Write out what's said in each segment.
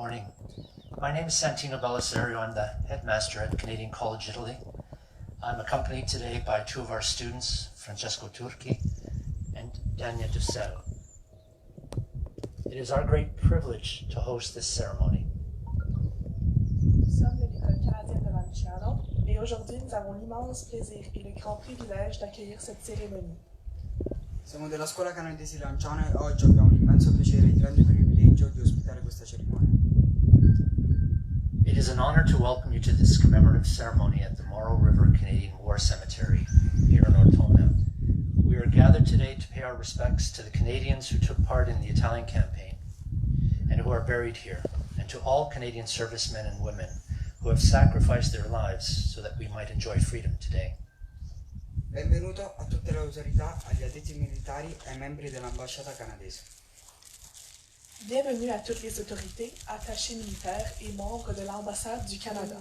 morning. My name is Santino Bellisario. I'm the headmaster at Canadian College, Italy. I'm accompanied today by two of our students, Francesco Turchi and Dania Dussel. It is our great privilege to host this ceremony. Nous sommes de l'école canadienne de Lanciano et aujourd'hui nous avons l'immense plaisir et le grand privilège d'accueillir cette cérémonie. Siamo della scuola canadese di Lanciano e oggi abbiamo l'immenso piacere e il grande privilegio di ospitare questa cerimonia. It is an honor to welcome you to this commemorative ceremony at the Moro River Canadian War Cemetery here in Ortona. We are gathered today to pay our respects to the Canadians who took part in the Italian campaign and who are buried here, and to all Canadian servicemen and women who have sacrificed their lives so that we might enjoy freedom today. Benvenuto a tutte le autorità, agli addetti militari e ai membri dell'ambasciata canadese. Bienvenue à toutes les autorités, attachés militaires et membres de l'ambassade du Canada.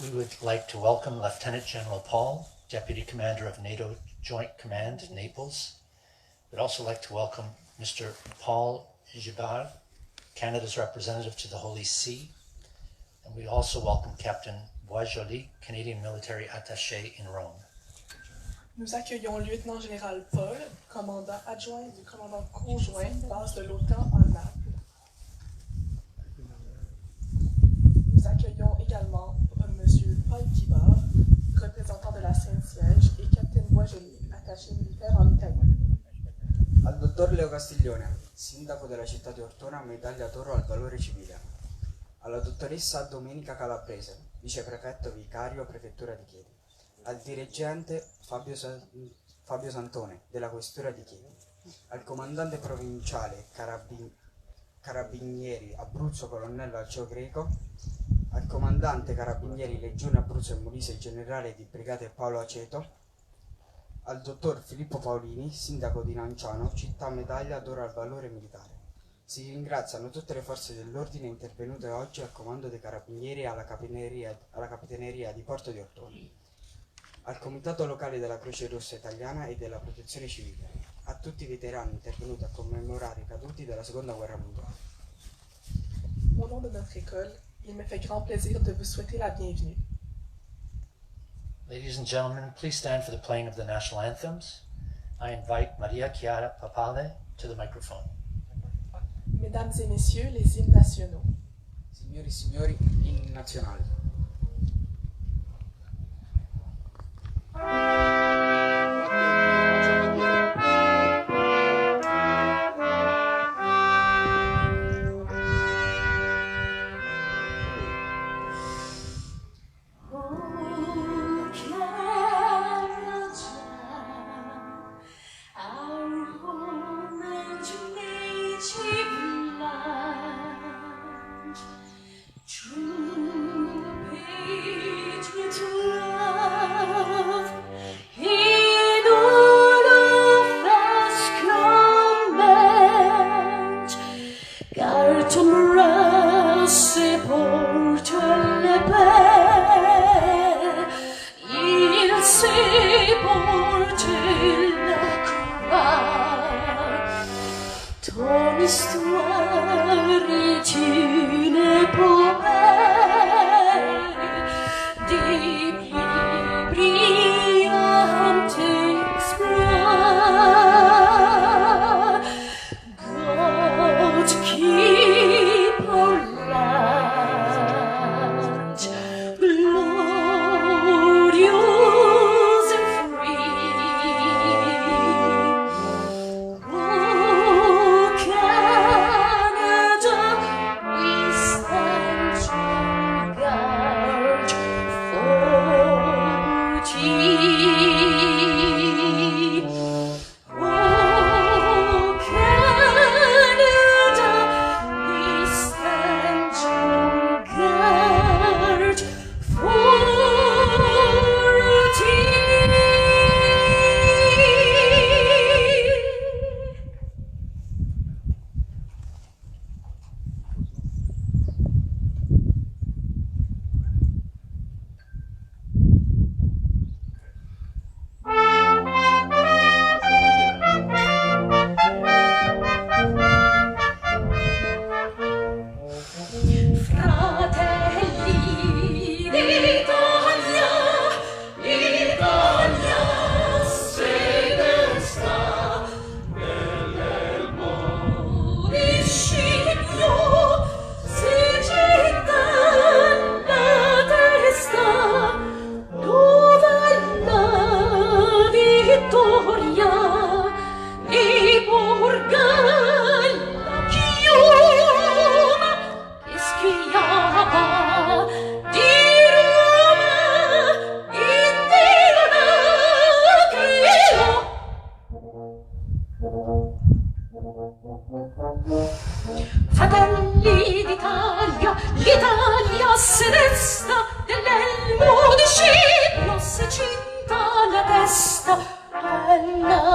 We would like to welcome Lieutenant General Paul, Deputy Commander of NATO Joint Command, Naples. We'd also like to welcome Mr. Paul Gibard, Canada's representative to the Holy See. And we also welcome Captain Boisjoli, Canadian military attaché in Rome. Nous accueillons le lieutenant-général Paul, commandant adjoint du commandant conjoint base de l'OTAN en Naples. Nous accueillons également M. Paul Gibard, représentant de la Saint-Siège, et Captain Boisjoli, attaché militaire en Italie. Al dottor Leo Castiglione, sindaco della città di Ortona, medaglia d'oro al valore civile. Alla dottoressa Domenica Calabrese, viceprefetto vicario prefettura di Chieti. Al dirigente Fabio Santone della questura di Chieti. Al comandante provinciale Carabinieri Abruzzo colonnello Alceo Greco. Al comandante Carabinieri Legione Abruzzo e Molise generale di brigate Paolo Aceto. Al dottor Filippo Paolini, sindaco di Lanciano, città medaglia d'oro al valore militare. Si ringraziano tutte le forze dell'ordine intervenute oggi al comando dei carabinieri e alla capitaneria di Porto di Ortona, al comitato locale della Croce Rossa Italiana e della Protezione Civile, a tutti i veterani intervenuti a commemorare i caduti della Seconda Guerra Mondiale. Au nom de notre école, il me fait grand plaisir de vous souhaiter la bienvenue. Ladies and gentlemen, please stand for the playing of the national anthems. I invite Maria Chiara Papale to the microphone. Mesdames et messieurs, les hymnes nationaux. Signori e signori, inni nazionali. True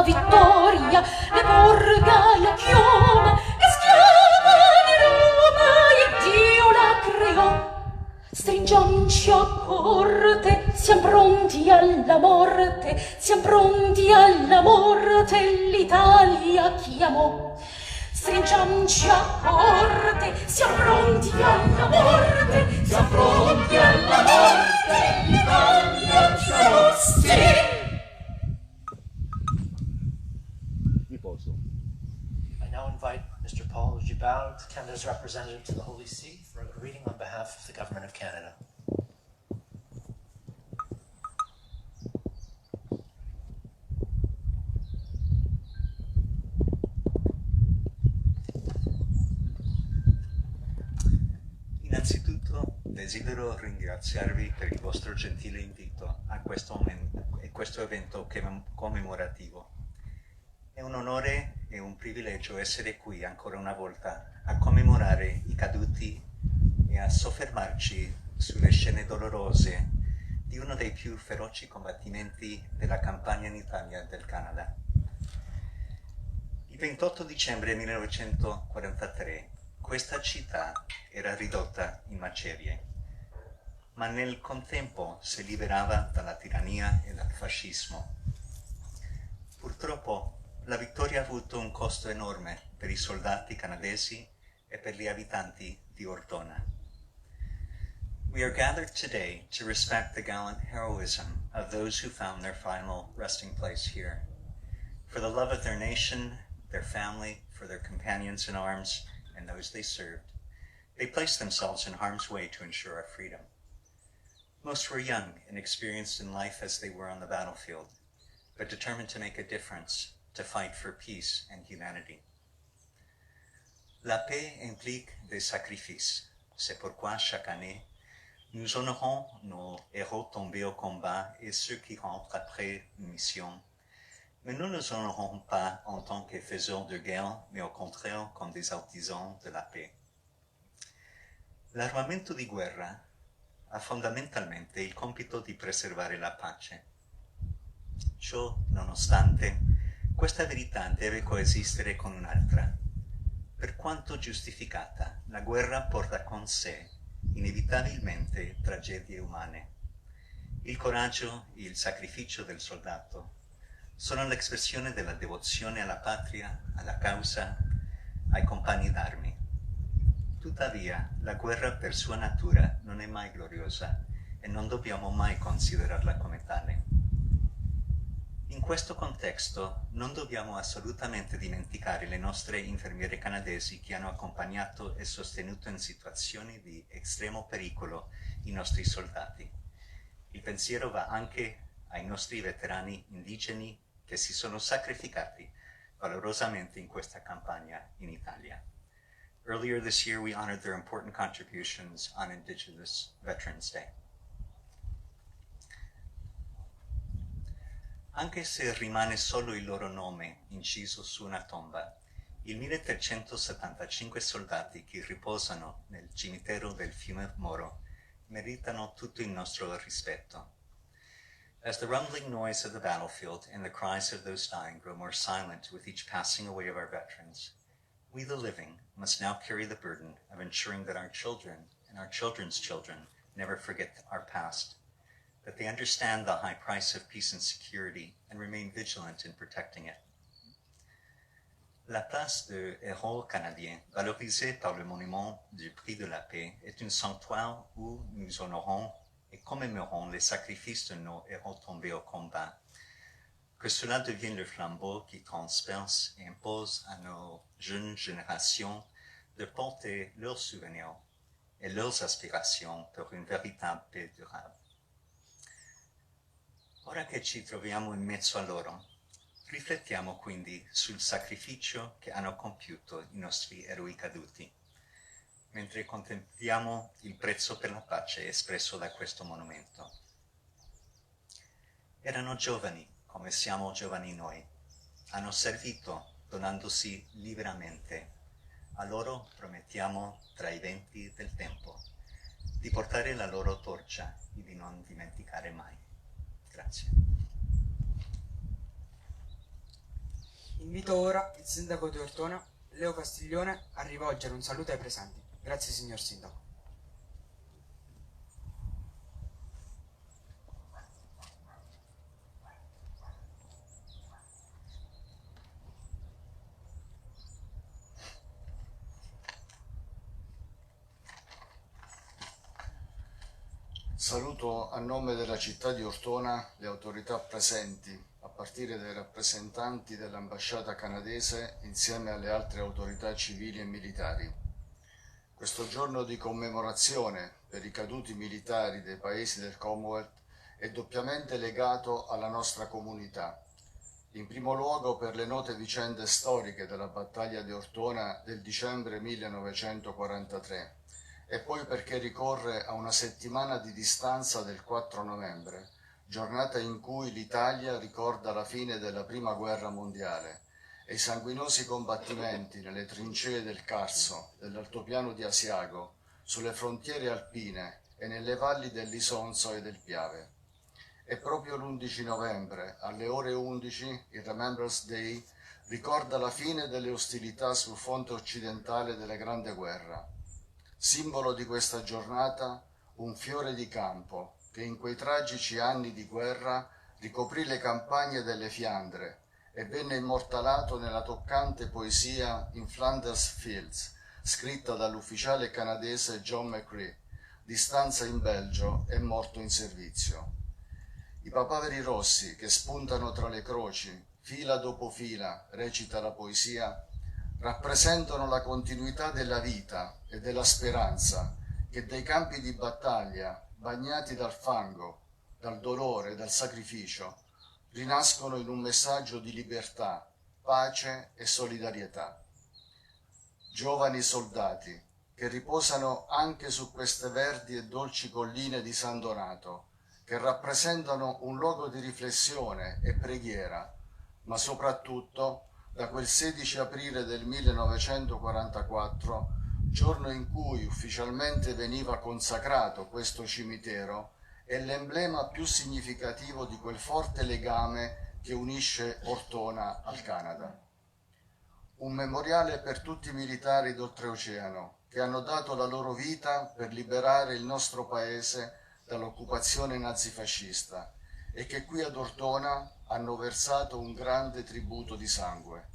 vittoria, le porga la chioma, è schiava di Roma e Dio la creò. Stringiamoci a corte, siam pronti alla morte, siam pronti alla morte, l'Italia chiamò. Stringiamoci a corte, siam pronti alla morte, siam pronti alla morte, l'Italia chiamò. Sì! I now invite Mr. Paul Gibald, Canada's representative to the Holy See, for a greeting on behalf of the Government of Canada. Innanzitutto desidero ringraziarvi per il vostro gentile invito a questo evento commemorativo. È un onore e un privilegio essere qui ancora una volta a commemorare i caduti e a soffermarci sulle scene dolorose di uno dei più feroci combattimenti della campagna in Italia del Canada. Il 28 dicembre 1943 questa città era ridotta in macerie, ma nel contempo si liberava dalla tirannia e dal fascismo. Purtroppo la vittoria ha avuto un costo enorme per i soldati canadesi e per gli abitanti di Ortona. We are gathered today to respect the gallant heroism of those who found their final resting place here. For the love of their nation, their family, for their companions in arms, and those they served, they placed themselves in harm's way to ensure our freedom. Most were young and experienced in life as they were on the battlefield, but determined to make a difference, to fight for peace and humanity. La paix implique des sacrifices. C'est pourquoi chaque année, nous honorons nos héros tombés au combat et ceux qui rentrent après une mission. Mais nous ne les honorons pas en tant que faiseurs de guerre, mais au contraire comme des artisans de la paix. L'armamento di guerra ha fondamentalmente il compito di preservare la pace. Ciò nonostante, questa verità deve coesistere con un'altra. Per quanto giustificata, la guerra porta con sé inevitabilmente tragedie umane. Il coraggio e il sacrificio del soldato sono l'espressione della devozione alla patria, alla causa, ai compagni d'armi. Tuttavia, la guerra per sua natura non è mai gloriosa e non dobbiamo mai considerarla come tale. In questo contesto non dobbiamo assolutamente dimenticare le nostre infermiere canadesi che hanno accompagnato e sostenuto in situazioni di estremo pericolo i nostri soldati. Il pensiero va anche ai nostri veterani indigeni che si sono sacrificati valorosamente in questa campagna in Italia. Earlier this year we honored their important contributions on Indigenous Veterans Day. Anche se rimane solo il loro nome inciso su una tomba, i 1375 soldati che riposano nel cimitero del fiume Moro meritano tutto il nostro rispetto. As the rumbling noise of the battlefield and the cries of those dying grow more silent with each passing away of our veterans, we the living must now carry the burden of ensuring that our children and our children's children never forget our past, that they understand the high price of peace and security and remain vigilant in protecting it. La place de héros canadiens, valorisée par le monument du Prix de la Paix, est un sanctuaire où nous honorons et commémorons les sacrifices de nos héros tombés au combat. Que cela devienne le flambeau qui transperce et impose à nos jeunes générations de porter leurs souvenirs et leurs aspirations pour une véritable paix durable. Ora che ci troviamo in mezzo a loro, riflettiamo quindi sul sacrificio che hanno compiuto i nostri eroi caduti, mentre contempliamo il prezzo per la pace espresso da questo monumento. Erano giovani, come siamo giovani noi, hanno servito donandosi liberamente. A loro promettiamo, tra i venti del tempo, di portare la loro torcia e di non dimenticare mai. Grazie. Invito ora il sindaco di Ortona, Leo Castiglione, a rivolgere un saluto ai presenti. Grazie signor sindaco. Saluto a nome della città di Ortona le autorità presenti, a partire dai rappresentanti dell'ambasciata canadese insieme alle altre autorità civili e militari. Questo giorno di commemorazione per i caduti militari dei paesi del Commonwealth è doppiamente legato alla nostra comunità. In primo luogo per le note vicende storiche della battaglia di Ortona del dicembre 1943 e poi perché ricorre a una settimana di distanza del 4 novembre, giornata in cui l'Italia ricorda la fine della Prima Guerra Mondiale e i sanguinosi combattimenti nelle trincee del Carso, dell'altopiano di Asiago, sulle frontiere alpine e nelle valli dell'Isonzo e del Piave. E proprio l'11 novembre, alle ore 11, il Remembrance Day ricorda la fine delle ostilità sul fronte occidentale della Grande Guerra. Simbolo di questa giornata, un fiore di campo che in quei tragici anni di guerra ricoprì le campagne delle Fiandre e venne immortalato nella toccante poesia In Flanders Fields, scritta dall'ufficiale canadese John McCree, di stanza in Belgio e morto in servizio. I papaveri rossi che spuntano tra le croci, fila dopo fila, recita la poesia, rappresentano la continuità della vita e della speranza che dai campi di battaglia, bagnati dal fango, dal dolore e dal sacrificio, rinascono in un messaggio di libertà, pace e solidarietà. Giovani soldati che riposano anche su queste verdi e dolci colline di San Donato, che rappresentano un luogo di riflessione e preghiera, ma soprattutto da quel 16 aprile del 1944, giorno in cui ufficialmente veniva consacrato questo cimitero, è l'emblema più significativo di quel forte legame che unisce Ortona al Canada. Un memoriale per tutti i militari d'oltreoceano che hanno dato la loro vita per liberare il nostro paese dall'occupazione nazifascista e che qui ad Ortona hanno versato un grande tributo di sangue.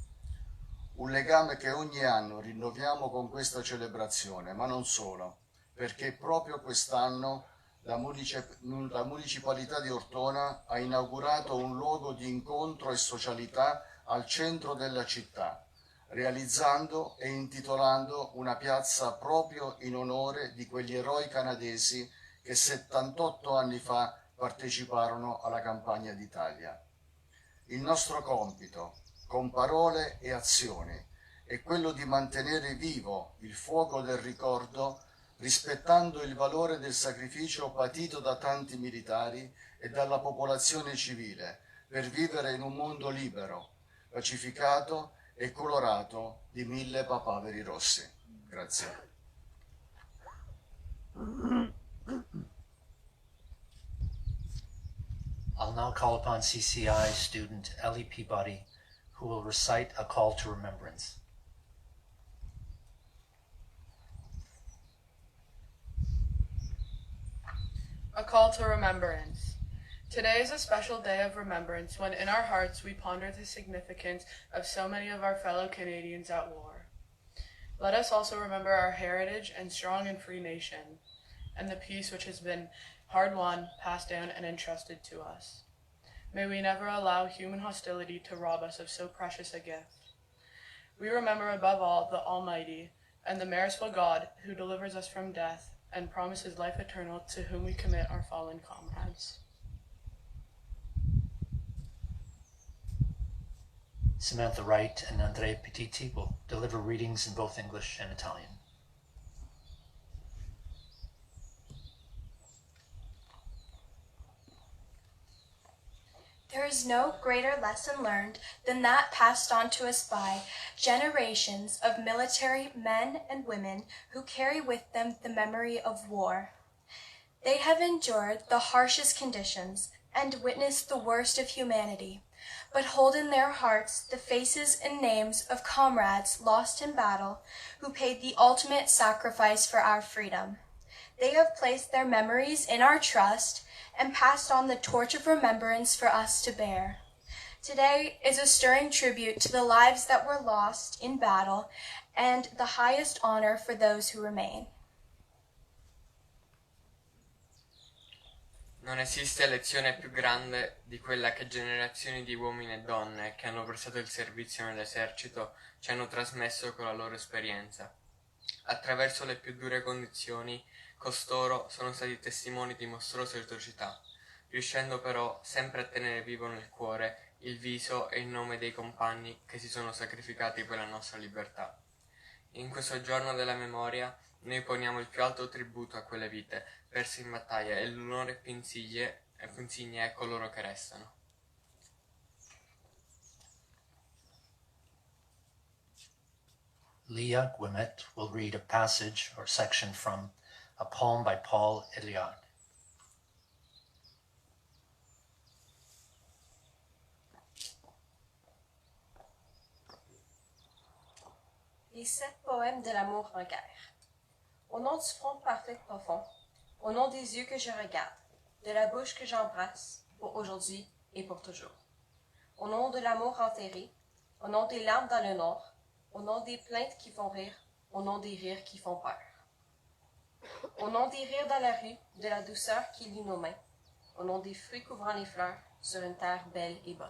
Un legame che ogni anno rinnoviamo con questa celebrazione, ma non solo, perché proprio quest'anno la municipalità di Ortona ha inaugurato un luogo di incontro e socialità al centro della città, realizzando e intitolando una piazza proprio in onore di quegli eroi canadesi che 78 anni fa parteciparono alla campagna d'Italia. Il nostro compito, con parole e azioni, è quello di mantenere vivo il fuoco del ricordo, rispettando il valore del sacrificio patito da tanti militari e dalla popolazione civile per vivere in un mondo libero, pacificato e colorato di 1000 papaveri rossi. Grazie. I'll now call upon CCI student Ellie Peabody, who will recite a call to remembrance. A call to remembrance. Today is a special day of remembrance when in our hearts we ponder the significance of so many of our fellow Canadians at war. Let us also remember our heritage and strong and free nation, and the peace which has been hard-won, passed down, and entrusted to us. May we never allow human hostility to rob us of so precious a gift. We remember above all the Almighty and the merciful God who delivers us from death and promises life eternal, to whom we commit our fallen comrades. Samantha Wright and Andrea Petiti will deliver readings in both English and Italian. There is no greater lesson learned than that passed on to us by generations of military men and women who carry with them the memory of war. They have endured the harshest conditions and witnessed the worst of humanity, but hold in their hearts the faces and names of comrades lost in battle who paid the ultimate sacrifice for our freedom. They have placed their memories in our trust and passed on the torch of remembrance for us to bear. Today is a stirring tribute to the lives that were lost in battle and the highest honor for those who remain. Non esiste lezione più grande di quella che generazioni di uomini e donne che hanno prestato il servizio nell'esercito ci hanno trasmesso con la loro esperienza. Attraverso le più dure condizioni, costoro sono stati testimoni di mostruose atrocità, riuscendo però sempre a tenere vivo nel cuore il viso e il nome dei compagni che si sono sacrificati per la nostra libertà. In questo giorno della memoria noi poniamo il più alto tributo a quelle vite perse in battaglia e l'onore più insigne a coloro che restano. Leah Guimet will read a passage or section from a poem by Paul Eliade. Les 7 poèmes de l'amour en guerre. Au nom du front parfait profond, au nom des yeux que je regarde, de la bouche que j'embrasse, pour aujourd'hui et pour toujours. Au nom de l'amour enterré, au nom des larmes dans le nord, au nom des plaintes qui font rire, au nom des rires qui font peur. Au nom des rires dans la rue, de la douceur qui lie nos mains, au nom des fruits couvrant les fleurs, sur une terre belle et bonne.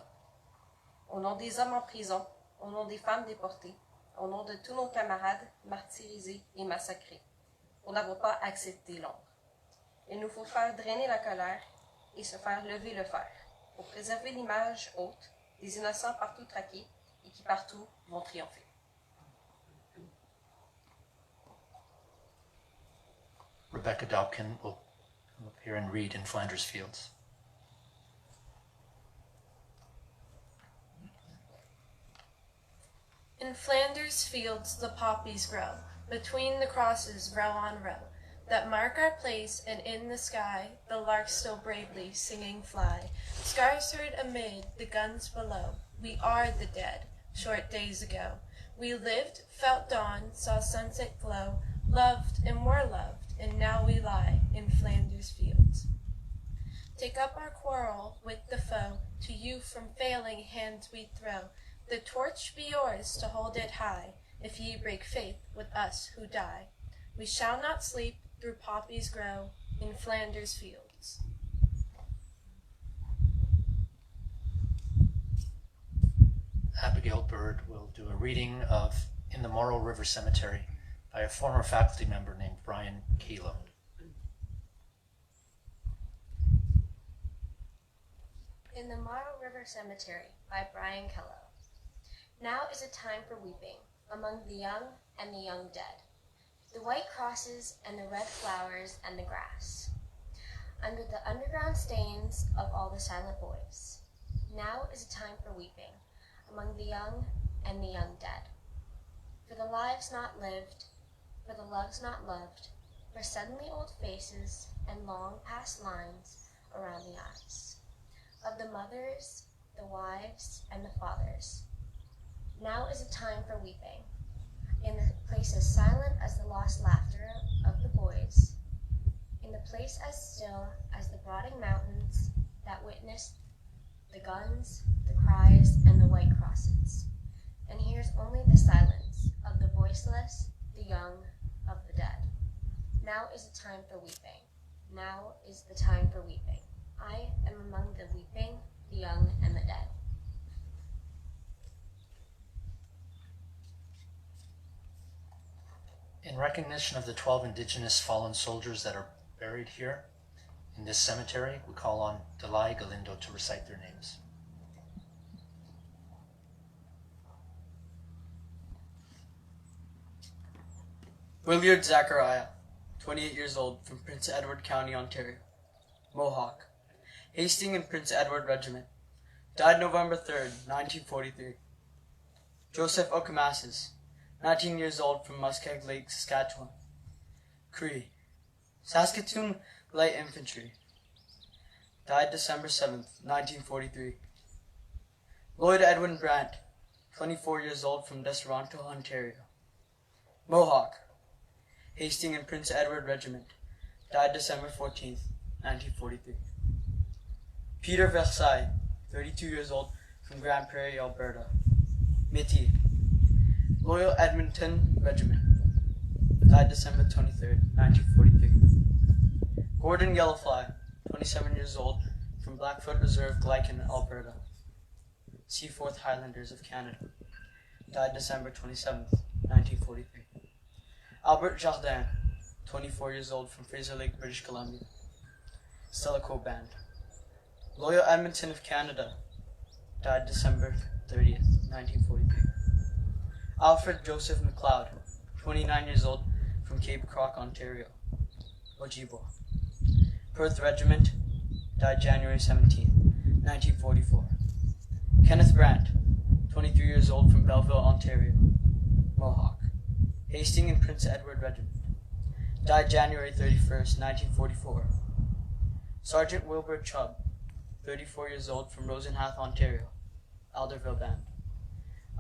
Au nom des hommes en prison, au nom des femmes déportées, au nom de tous nos camarades martyrisés et massacrés, pour n'avoir pas accepté l'ombre. Il nous faut faire drainer la colère et se faire lever le fer, pour préserver l'image haute des innocents partout traqués et qui partout vont triompher. Rebecca Dobkin will come up here and read In Flanders Fields. In Flanders fields the poppies grow, between the crosses row on row, that mark our place, and in the sky the larks still bravely singing fly. Scars heard amid the guns below, we are the dead, short days ago. We lived, felt dawn, saw sunset glow, loved and were loved, and now we lie in Flanders fields. Take up our quarrel with the foe, to you from failing hands we throw. The torch be yours to hold it high, if ye break faith with us who die. We shall not sleep through poppies grow in Flanders fields. Abigail Bird will do a reading of In the Moro River Cemetery by a former faculty member named Brian Kelo. In the Moro River Cemetery by Brian Kello. Now is a time for weeping among the young and the young dead, the white crosses and the red flowers and the grass, under the underground stains of all the silent boys. Now is a time for weeping among the young and the young dead, for the lives not lived, for the loves not loved, for suddenly old faces and long past lines around the eyes, of the mothers, the wives, and the fathers. Now is a time for weeping, in the place as silent as the lost laughter of the boys, in the place as still as the brooding mountains that witnessed the guns, the cries, and the white crosses, and hears only the silence of the voiceless, the young, of the dead. Now is a time for weeping. Now is the time for weeping. I am among the weeping, the young, and the dead. In recognition of the 12 indigenous fallen soldiers that are buried here in this cemetery, we call on Delay Galindo to recite their names. Williard Zachariah, 28 years old, from Prince Edward County, Ontario. Mohawk. Hastings and Prince Edward Regiment. Died November 3rd, 1943. Joseph Okamasis, 19 years old, from Muskeg Lake, Saskatchewan. Cree. Saskatoon Light Infantry. Died December 7th, 1943. Lloyd Edwin Brandt, 24 years old, from Toronto, Ontario. Mohawk, Hastings and Prince Edward Regiment, died December 14th, 1943. Peter Versailles, 32 years old, from Grand Prairie, Alberta. Métis, Royal Edmonton Regiment, died December 23rd, 1943. Gordon Yellowfly, 27 years old, from Blackfoot Reserve, Gleichen, Alberta. Seaforth Highlanders of Canada, died December 27th, 1943. Albert Jardin, 24 years old, from Fraser Lake, British Columbia. Stellaco Band. Loyal Edmonton of Canada, died December 30th, 1943. Alfred Joseph McLeod, 29 years old, from Cape Croc, Ontario. Ojibwa. Perth Regiment, died January 17th, 1944. Kenneth Brandt, 23 years old, from Belleville, Ontario. Mohawk. Hastings and Prince Edward Regiment, died January 31st, 1944. Sergeant Wilbur Chubb, 34 years old, from Rosenhath, Ontario. Alderville Band.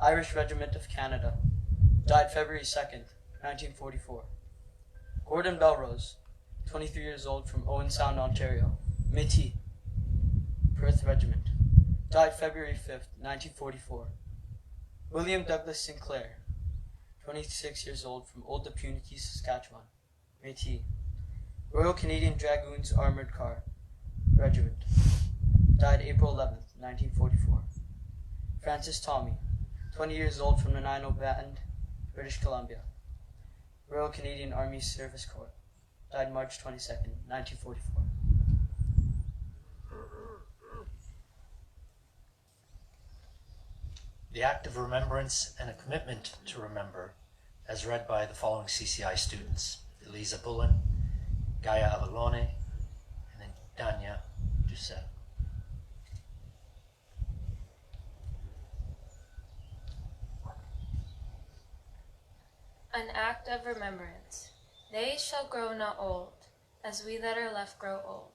Irish Regiment of Canada, died February 2nd, 1944. Gordon Belrose, 23 years old, from Owen Sound, Ontario. Métis, Perth Regiment, died February 5th, 1944. William Douglas Sinclair, 26 years old, from Old Depunity, Saskatchewan. Métis, Royal Canadian Dragoons Armoured Car Regiment, died April 11th, 1944. Francis Tommy, 20 years old, from Nanaimo Band, British Columbia. Royal Canadian Army Service Corps, died March 22nd, 1944. The Act of Remembrance and a Commitment to Remember, as read by the following CCI students: Elisa Bullen, Gaia Avalone, and Dania Dussel. An act of remembrance. They shall grow not old, as we that are left grow old.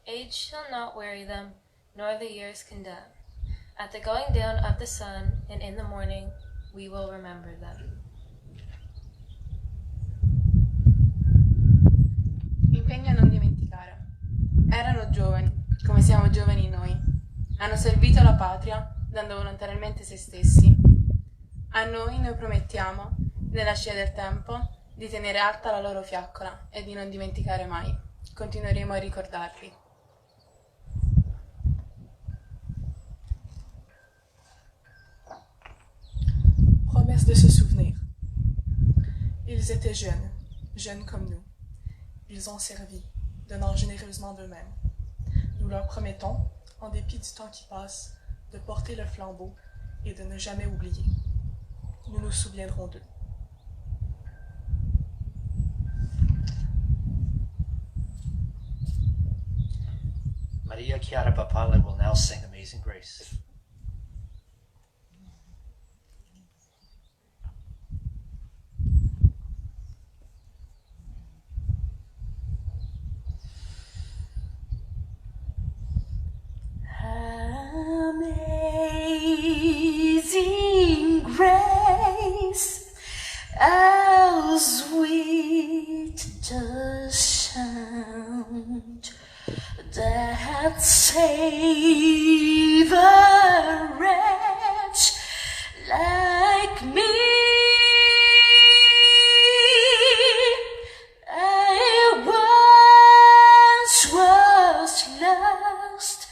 Age shall not weary them, nor the years condemn. At the going down of the sun, and in the morning, we will remember them. Impegno a non dimenticare. Erano giovani, come siamo giovani noi. Hanno servito la patria, dando volontariamente se stessi. A noi promettiamo, nella scia del tempo, di tenere alta la loro fiaccola e di non dimenticare mai. Continueremo a ricordarli. Promesse de se souvenir. Ils étaient jeunes, jeunes comme nous. Ils ont servi, donnant généreusement d'eux-mêmes. Nous leur promettons, en dépit du temps qui passe, de porter le flambeau et de ne jamais oublier. Nous nous souviendrons d'eux. Maria Chiara Papale will now sing Amazing Grace. Amazing grace, how sweet the sound that saved a wretch like me. I once was lost,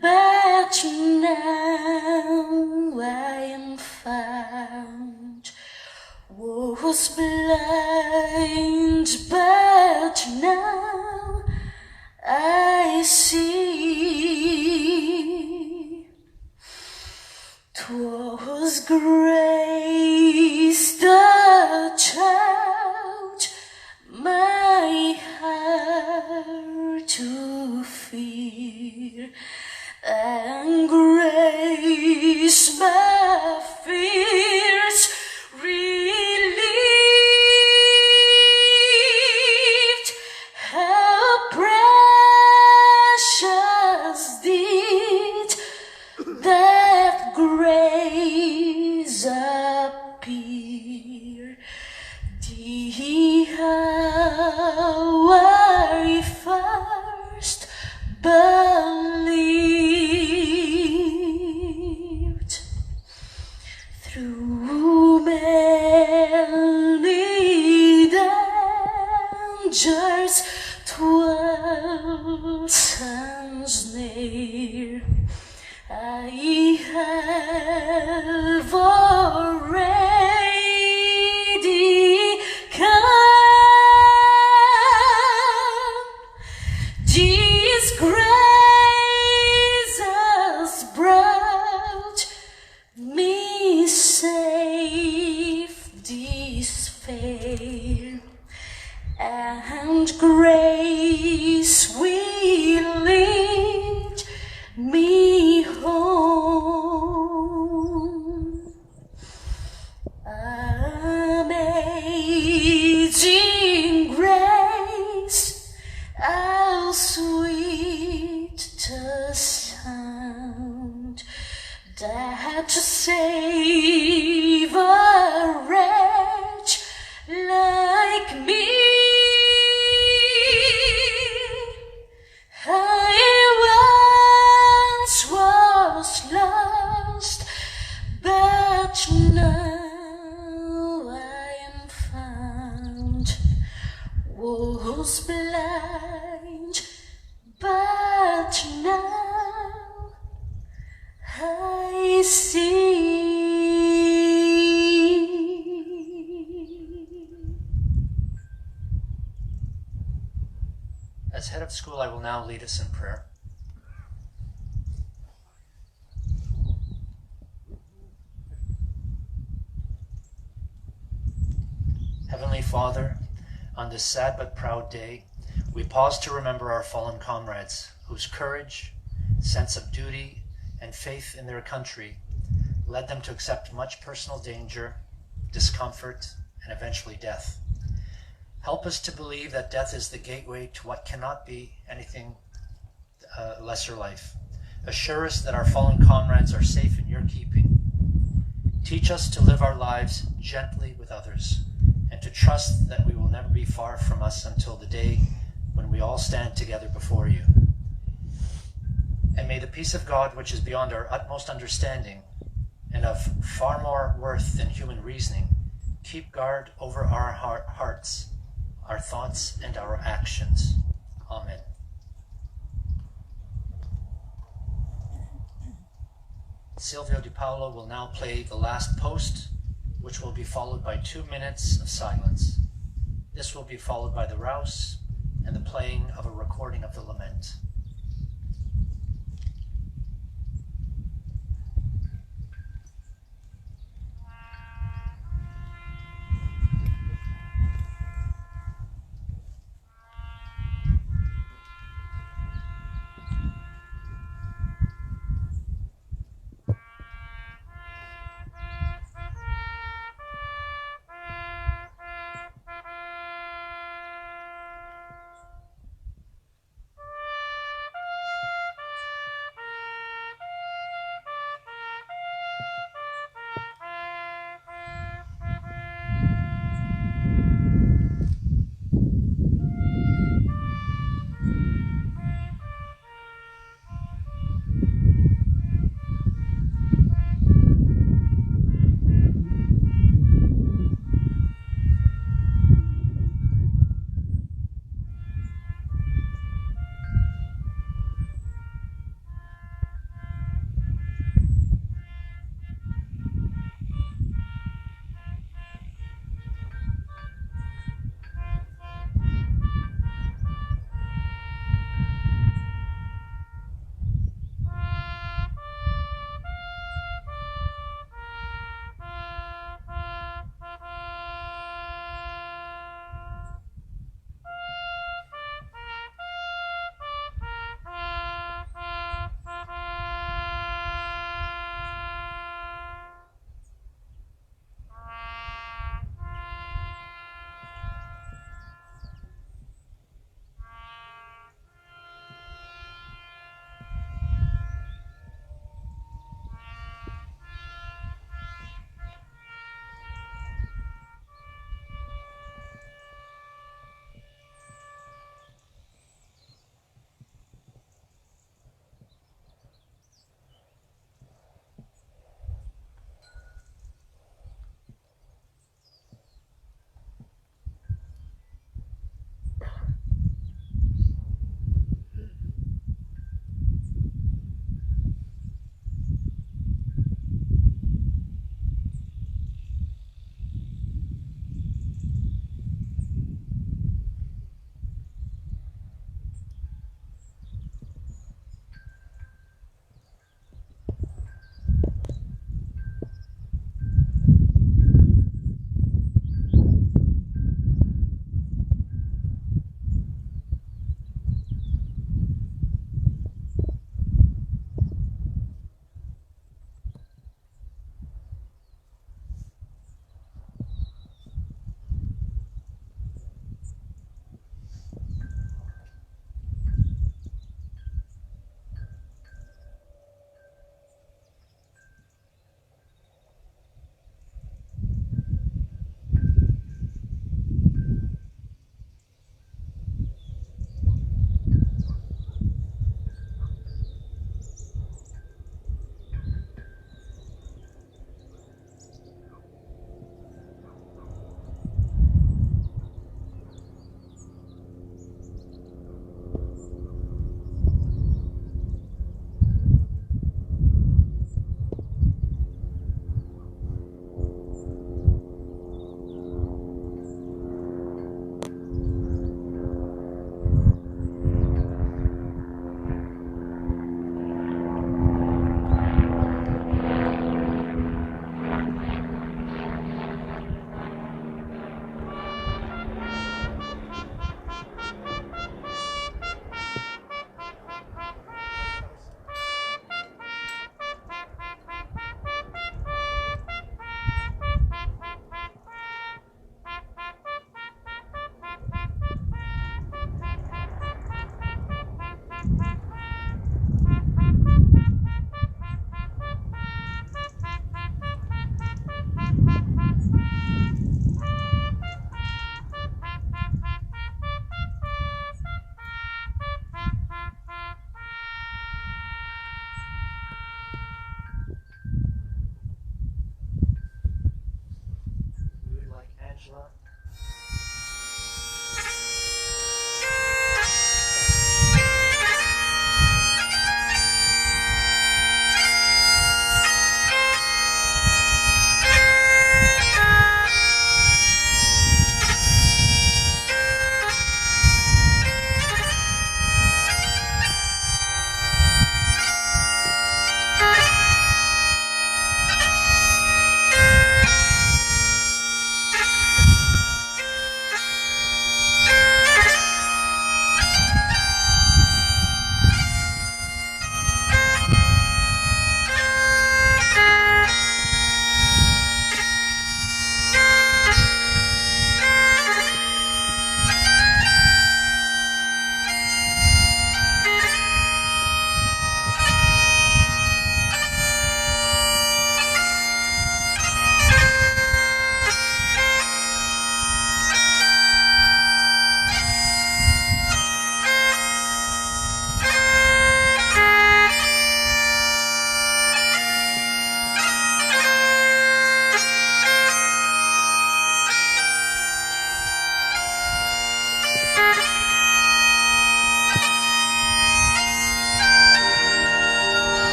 but now I am found. Was blind, but now I see. 'Twas grace I first believed. Through many dangers, toils and snare, I have already come. These grace has brought me safe this fair, and grace will lead me home. Amazing grace, how sweet the sound that save a wretch like me. I once was lost, but now I am found. Was blind, but now I see. As head of school, I will now lead us in prayer. Heavenly Father, on this sad but proud day, we pause to remember our fallen comrades whose courage, sense of duty, and faith in their country led them to accept much personal danger, discomfort, and eventually death. Help us to believe that death is the gateway to what cannot be anything lesser life. Assure us that our fallen comrades are safe in your keeping. Teach us to live our lives gently with others, and to trust that we will never be far from us until the day when we all stand together before you. And may the peace of God, which is beyond our utmost understanding and of far more worth than human reasoning, keep guard over our hearts, our thoughts, and our actions. Amen. Silvio Di Paolo will now play the last post, which will be followed by 2 minutes of silence. This will be followed by the rouse and the playing of a recording of the lament.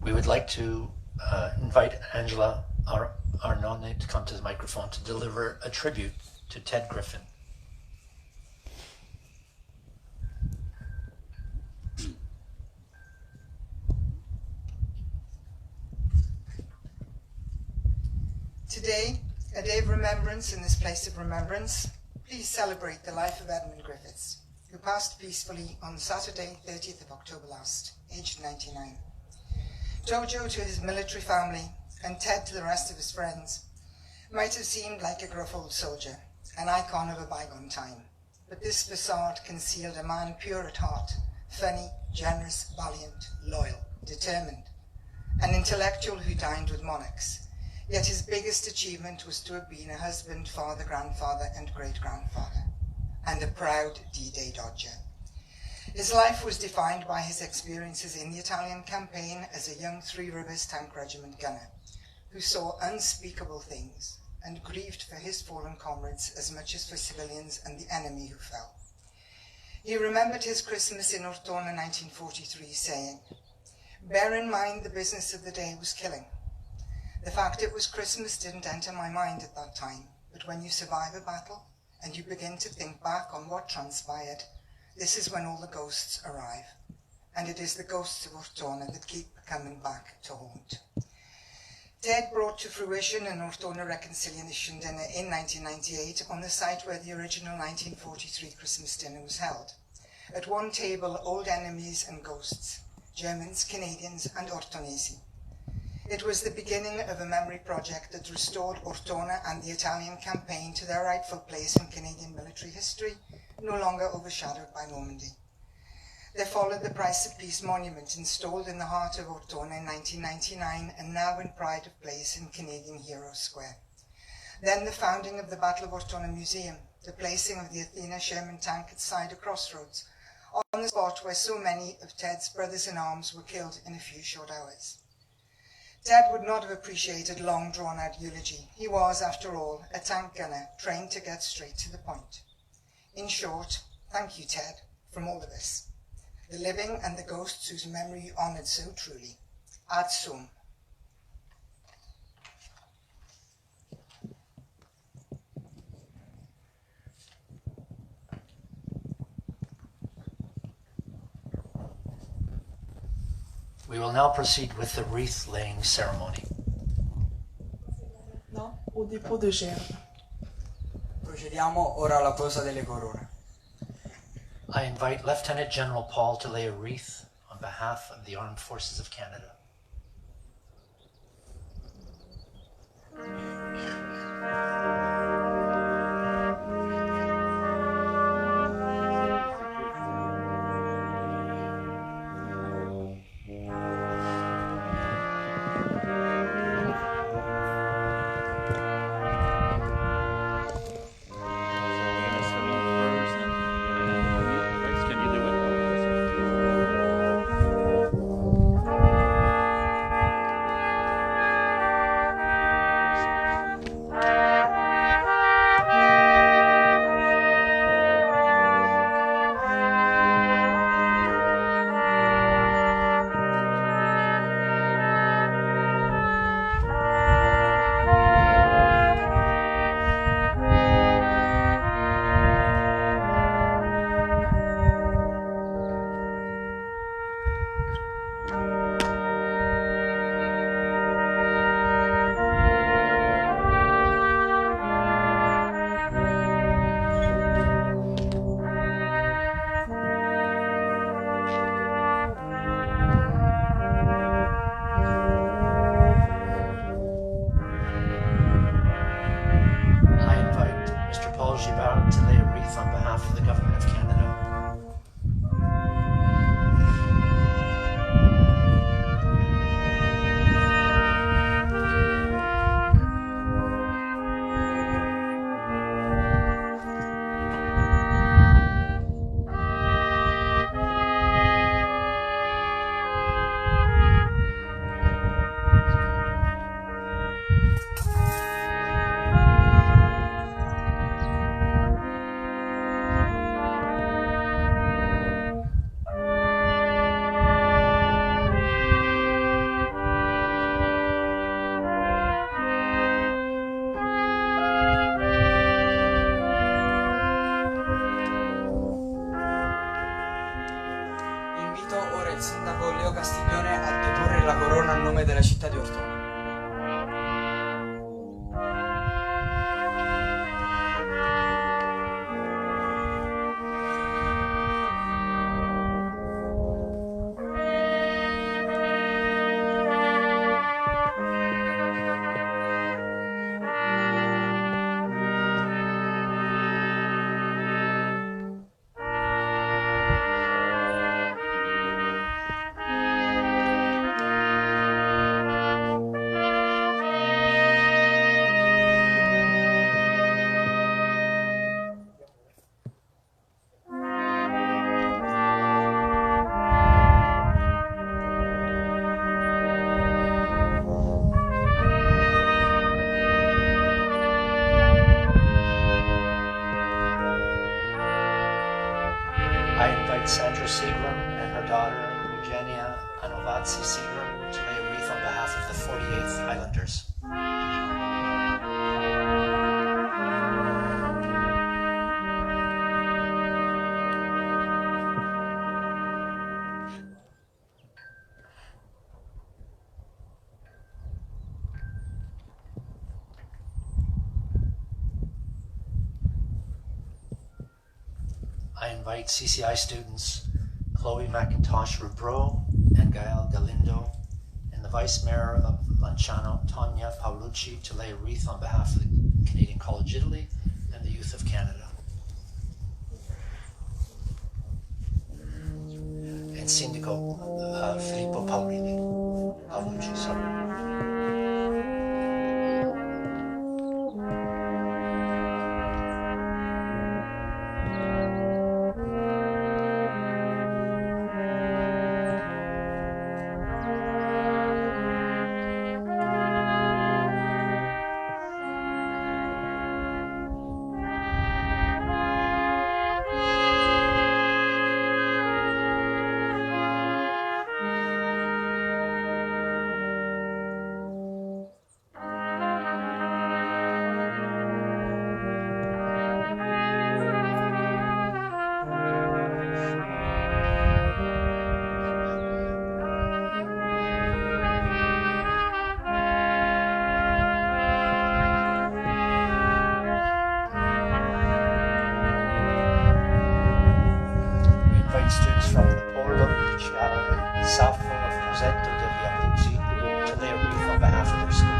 We would like to invite Angela Arnone to come to the microphone to deliver a tribute to Ted Griffin. Today, a day of remembrance in this place of remembrance, please celebrate the life of Edmund Griffiths, who passed peacefully on Saturday, 30th of October last, aged 99. Jojo to his military family, and Ted to the rest of his friends, might have seemed like a gruff old soldier, an icon of a bygone time, but this facade concealed a man pure at heart, funny, generous, valiant, loyal, determined, an intellectual who dined with monarchs. Yet his biggest achievement was to have been a husband, father, grandfather, and great-grandfather, and a proud D-Day Dodger. His life was defined by his experiences in the Italian campaign as a young Three Rivers Tank Regiment gunner, who saw unspeakable things and grieved for his fallen comrades as much as for civilians and the enemy who fell. He remembered his Christmas in Ortona 1943, saying, "Bear in mind the business of the day was killing. The fact it was Christmas didn't enter my mind at that time, but when you survive a battle and you begin to think back on what transpired, this is when all the ghosts arrive. And it is the ghosts of Ortona that keep coming back to haunt." Ted brought to fruition an Ortona reconciliation dinner in 1998 on the site where the original 1943 Christmas dinner was held. At one table, old enemies and ghosts, Germans, Canadians, and Ortonesi. It was the beginning of a memory project that restored Ortona and the Italian campaign to their rightful place in Canadian military history, no longer overshadowed by Normandy. There followed the Price of Peace monument installed in the heart of Ortona in 1999 and now in pride of place in Canadian Heroes Square. Then the founding of the Battle of Ortona Museum, the placing of the Athena Sherman tank at Cider Crossroads, on the spot where so many of Ted's brothers-in-arms were killed in a few short hours. Ted would not have appreciated long drawn-out eulogy. He was, after all, a tank gunner trained to get straight to the point. In short, thank you, Ted, from all of us, the living and the ghosts whose memory you honoured so truly. Ad sum. We will now proceed with the wreath-laying ceremony. Maintenant, au dépôt de gerbe. Procediamo ora alla posa delle corone. I invite Lieutenant General Paul to lay a wreath on behalf of the Armed Forces of Canada. Invito ora il sindaco Leo Castiglione a deporre la corona a nome della città di Ortona. Sandra Seagram and her daughter Eugenia Anovazzi Seagram to lay a wreath on behalf of the 48th Highlanders. I invite CCI students Chloe McIntosh Rubro and Gael Galindo and the Vice Mayor of Lanciano, Tonya Paolucci, to lay a wreath on behalf of the Canadian College Italy and the Youth of Canada. And Sindaco Filippo Paolucci, sorry. Students from the Polo, Ciao, and Saffo of Rosetto degli Abruzzi to lay a wreath on behalf of their school.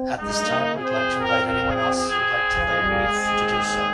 At this time, we'd like to invite anyone else who would like to lay a wreath to do so.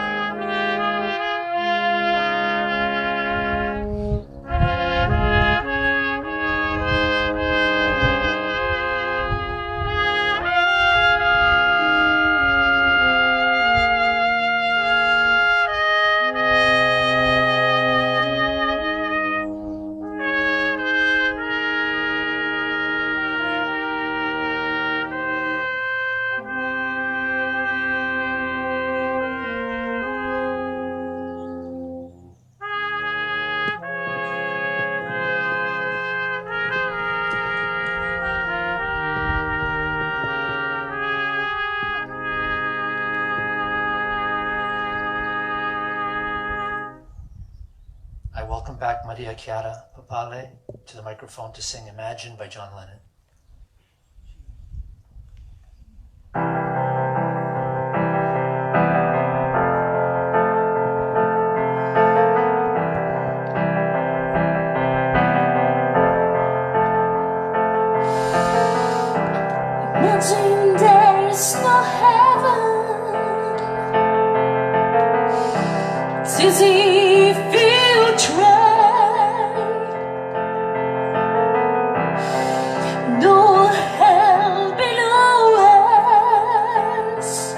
I welcome back Maria Chiara Papale to the microphone to sing Imagine by John Lennon. Imagine that is no heaven. Tis if you try, no hell below us,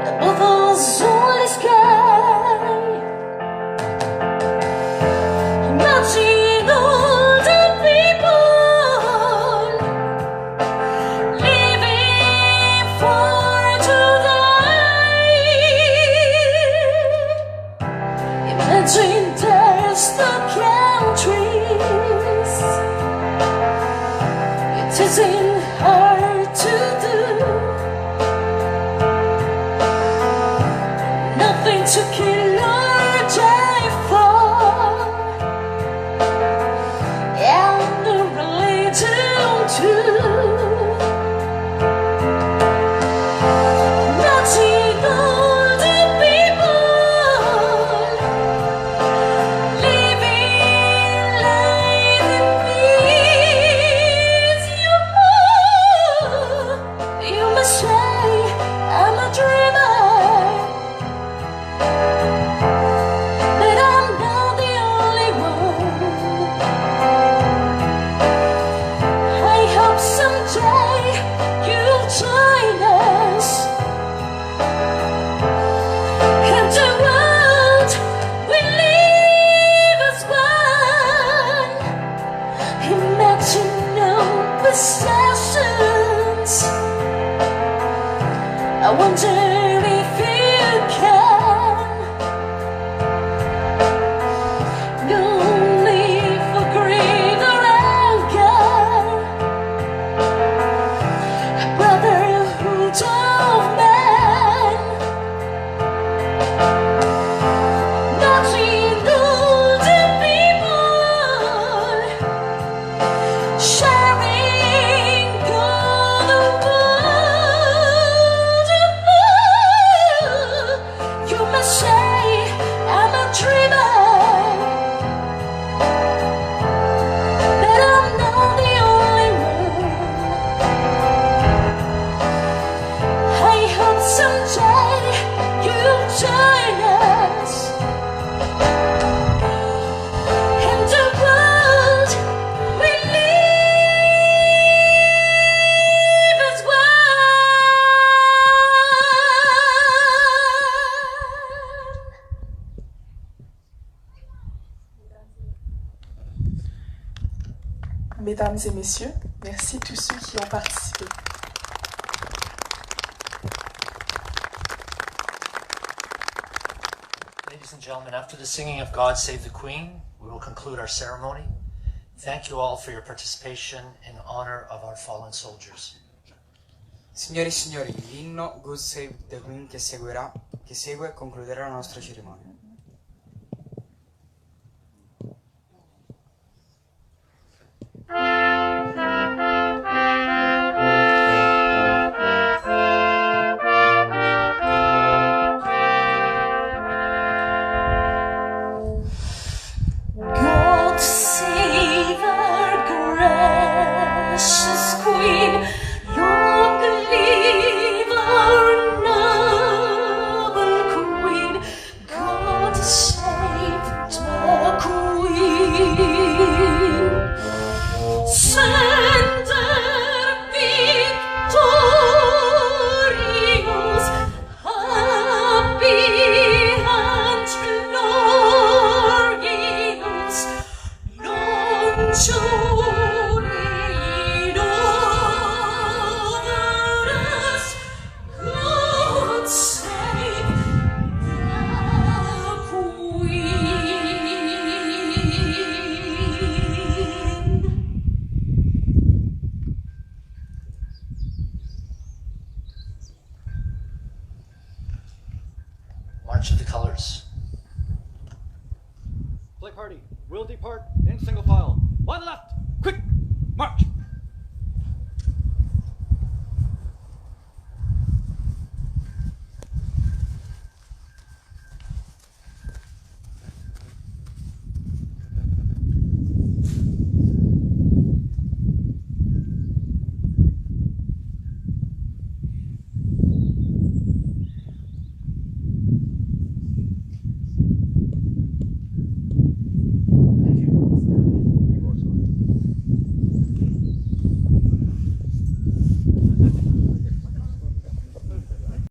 above us only sky. Imagine all the people living for to die. Imagine there's no countries. It isn't hard to do. Nothing to kill or die for, and no religion too. Imagine all the people living life in peace. You must say I'm a dreamer, but I'm not the only one. I hope someday you'll join us, and the world will live as one. Imagine no possessions. I wonder if you can. No need for greed or anger. Brotherhood of man. Nothing all the people sharing all the world. You must say I'm a dreamer, but I'm not the only one. I hope someday you'll join us, and the world will live as one. Mesdames et messieurs, merci tous ceux qui ont participé. Ladies and gentlemen, after the singing of God Save the Queen, we will conclude our ceremony. Thank you all for your participation in honor of our fallen soldiers. Signori e signori, l'inno God Save the Queen che segue concluderà la nostra cerimonia. God save our gracious Queen, long live our noble Queen. God save the Queen. Send her victorious, happy and glorious, long journey over us. God save the Queen. March of the Colors. Flag party will depart in single file.